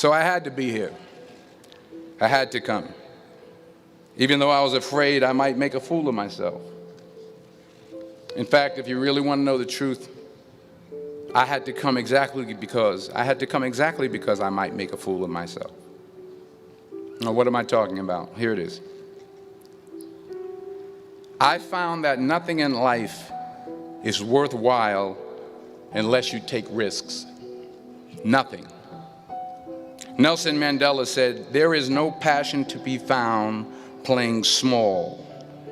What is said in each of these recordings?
So I had to be here. I had to come. Even though I was afraid I might make a fool of myself. In fact, if you really want to know the truth, I had to come exactly because I might make a fool of myself. Now, what am I talking about? Here it is. I found that nothing in life is worthwhile unless you take risks. Nothing. Nelson Mandela said, "There is no passion to be found playing small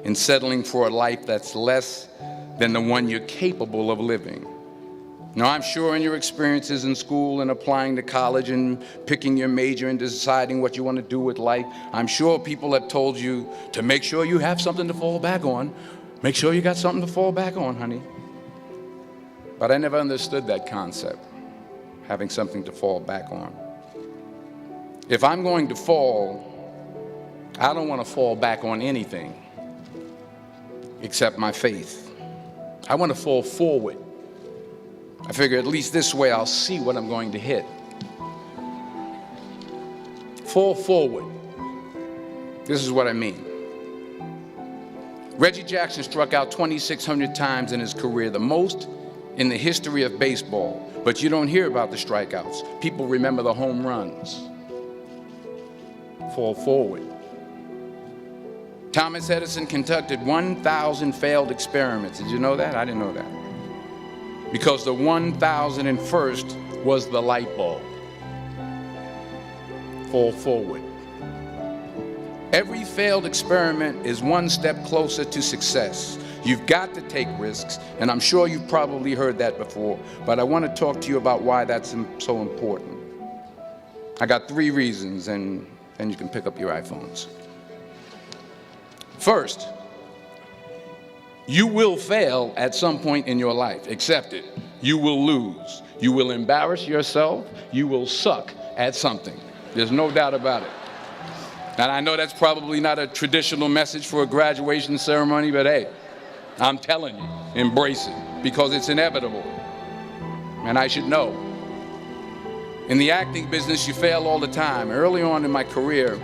and settling for a life that's less than the one you're capable of living." Now, I'm sure in your experiences in school and applying to college and picking your major and deciding what you want to do with life, I'm sure people have told you to make sure you have something to fall back on. Make sure you got something to fall back on, honey. But I never understood that concept, having something to fall back on. If I'm going to fall, I don't want to fall back on anything except my faith. I want to fall forward. I figure at least this way I'll see what I'm going to hit. Fall forward. This is what I mean. Reggie Jackson struck out 2,600 times in his career, the most in the history of baseball. But you don't hear about the strikeouts. People remember the home runs. Fall forward. Thomas Edison conducted 1,000 failed experiments. Did you know that? I didn't know that. Because the 1,001st was the light bulb. Fall forward. Every failed experiment is one step closer to success. You've got to take risks, and I'm sure you've probably heard that before, but I want to talk to you about why that's so important. I got 3 reasons, and then you can pick up your iPhones. First, you will fail at some point in your life. Accept it. You will lose. You will embarrass yourself. You will suck at something. There's no doubt about it. And I know that's probably not a traditional message for a graduation ceremony, but hey, I'm telling you, embrace it, because it's inevitable. And I should know. In the acting business, you fail all the time. Early on in my career,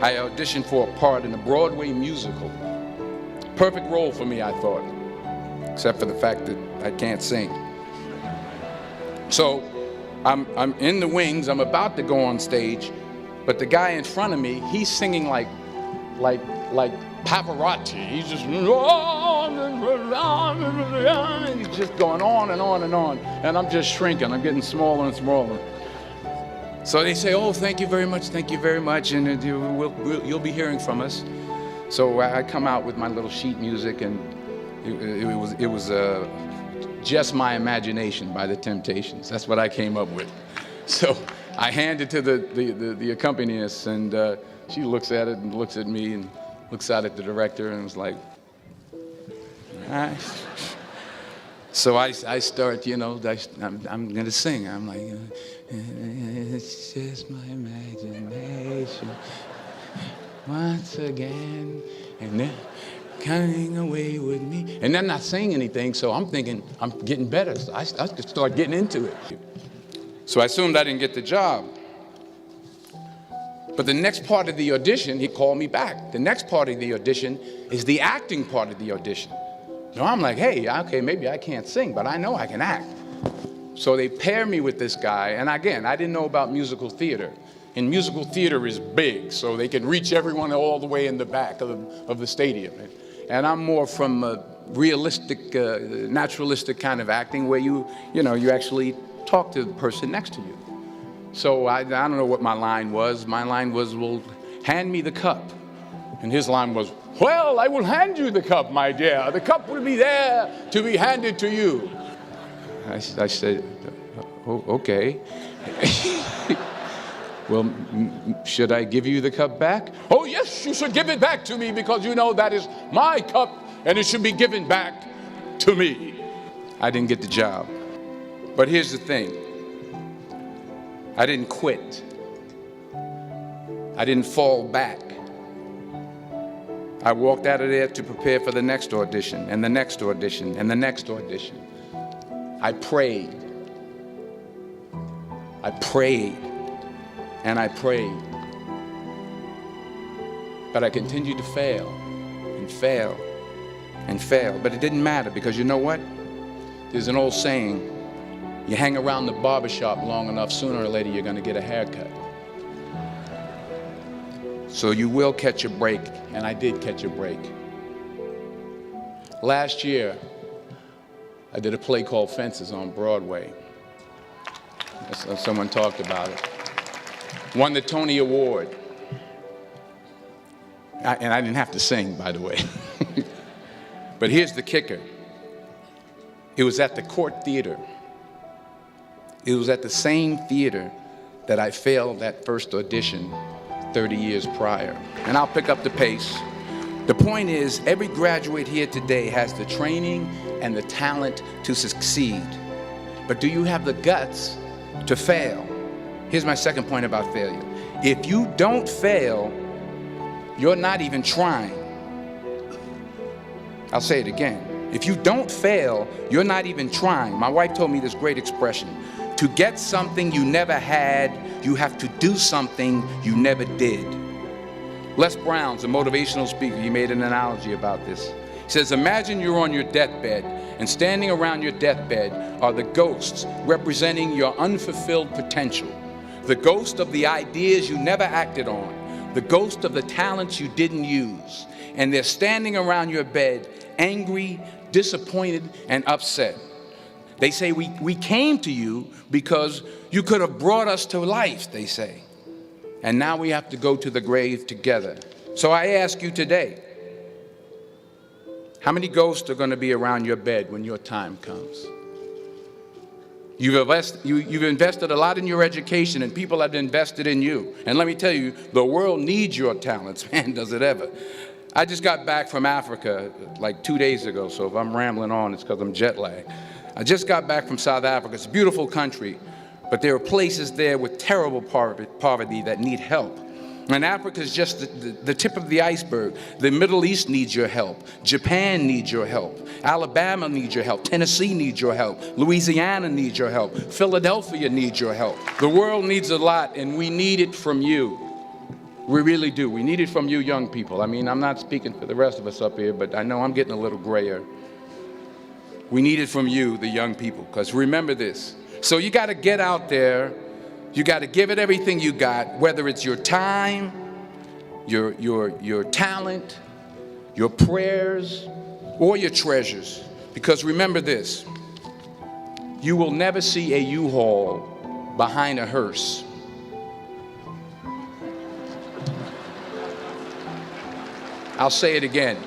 I auditioned for a part in a Broadway musical. Perfect role for me, I thought, except for the fact that I can't sing. So I'm in the wings, I'm about to go on stage, but the guy in front of me, he's singing like Pavarotti. He's just, and he's just going on and on and on, and I'm just shrinking, I'm getting smaller and smaller. So they say, "Oh, thank you very much, and you'll be hearing from us." So I come out with my little sheet music, and it was Just My Imagination by the Temptations. That's what I came up with. So I hand it to the accompanist, and she looks at it and looks at me and looks out at the director and was like, "All right." So I start, I'm going to sing. I'm like, "It's just my imagination. Once again, and then coming away with me." And I'm not saying anything, so I'm thinking I'm getting better. So I could start getting into it. So I assumed I didn't get the job. But the next part of the audition, he called me back. The next part of the audition is the acting part of the audition. So I'm like, hey, okay, maybe I can't sing, but I know I can act. So they pair me with this guy, and again, I didn't know about musical theater. And musical theater is big, so they can reach everyone all the way in the back of the stadium. And I'm more from a realistic, naturalistic kind of acting where you actually talk to the person next to you. So I don't know what my line was. My line was, "Well, hand me the cup." And his line was, "Well, I will hand you the cup, my dear. The cup will be there to be handed to you." I said, "Oh, okay." "Well, should I give you the cup back?" "Oh, yes, you should give it back to me, because that is my cup and it should be given back to me." I didn't get the job. But here's the thing. I didn't quit. I didn't fall back. I walked out of there to prepare for the next audition, and the next audition, and the next audition. I prayed. and I prayed. But I continued to fail and fail and fail. But it didn't matter, because you know what? There's an old saying, you hang around the barbershop long enough, sooner or later you're going to get a haircut. So you will catch a break, and I did catch a break. Last year, I did a play called Fences on Broadway. Someone talked about it. Won the Tony Award. And I didn't have to sing, by the way. But here's the kicker. It was at the Court Theater. It was at the same theater that I failed that first audition 30 years prior. And I'll pick up the pace. The point is, every graduate here today has the training and the talent to succeed. But do you have the guts to fail? Here's my second point about failure. If you don't fail, you're not even trying. I'll say it again. If you don't fail, you're not even trying. My wife told me this great expression. To get something you never had, you have to do something you never did. Les Brown's a motivational speaker. He made an analogy about this. He says, imagine you're on your deathbed, and standing around your deathbed are the ghosts representing your unfulfilled potential. The ghost of the ideas you never acted on. The ghost of the talents you didn't use. And they're standing around your bed, angry, disappointed, and upset. They say, we came to you because you could have brought us to life, they say. And now we have to go to the grave together. So I ask you today, how many ghosts are going to be around your bed when your time comes? You've invested a lot in your education, and people have invested in you. And let me tell you, the world needs your talents. Man, does it ever. I just got back from Africa like 2 days ago, so if I'm rambling on, it's because I'm jet lagged. I just got back from South Africa. It's a beautiful country, but there are places there with terrible poverty that need help. And Africa is just the tip of the iceberg. The Middle East needs your help. Japan needs your help. Alabama needs your help. Tennessee needs your help. Louisiana needs your help. Philadelphia needs your help. The world needs a lot, and we need it from you. We really do. We need it from you young people. I mean, I'm not speaking for the rest of us up here, but I know I'm getting a little grayer. We need it from you, the young people, because remember this. So you got to get out there. You got to give it everything you got, whether it's your time, your talent, your prayers, or your treasures. Because remember this, you will never see a U-Haul behind a hearse. I'll say it again.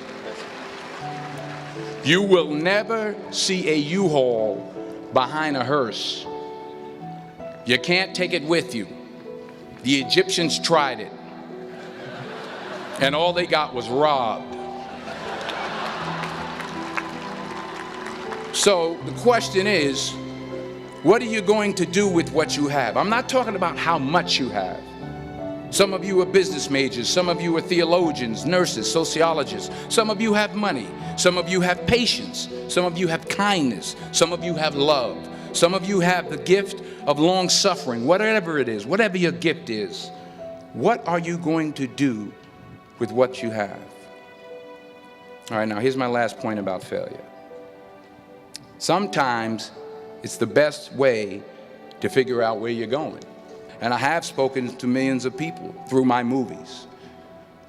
You will never see a U-Haul behind a hearse. You can't take it with you. The Egyptians tried it, and all they got was robbed. So the question is, what are you going to do with what you have? I'm not talking about how much you have. Some of you are business majors. Some of you are theologians, nurses, sociologists. Some of you have money. Some of you have patience. Some of you have kindness. Some of you have love. Some of you have the gift of long suffering. Whatever it is, whatever your gift is, what are you going to do with what you have? All right, now here's my last point about failure. Sometimes it's the best way to figure out where you're going. And I have spoken to millions of people through my movies.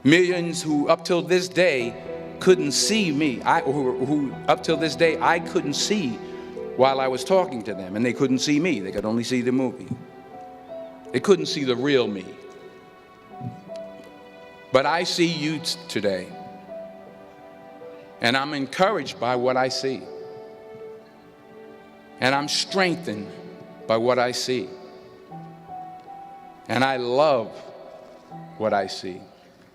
Millions who up till this day couldn't see me. Who up till this day I couldn't see while I was talking to them. And they couldn't see me. They could only see the movie. They couldn't see the real me. But I see you today. And I'm encouraged by what I see. And I'm strengthened by what I see. And I love what I see.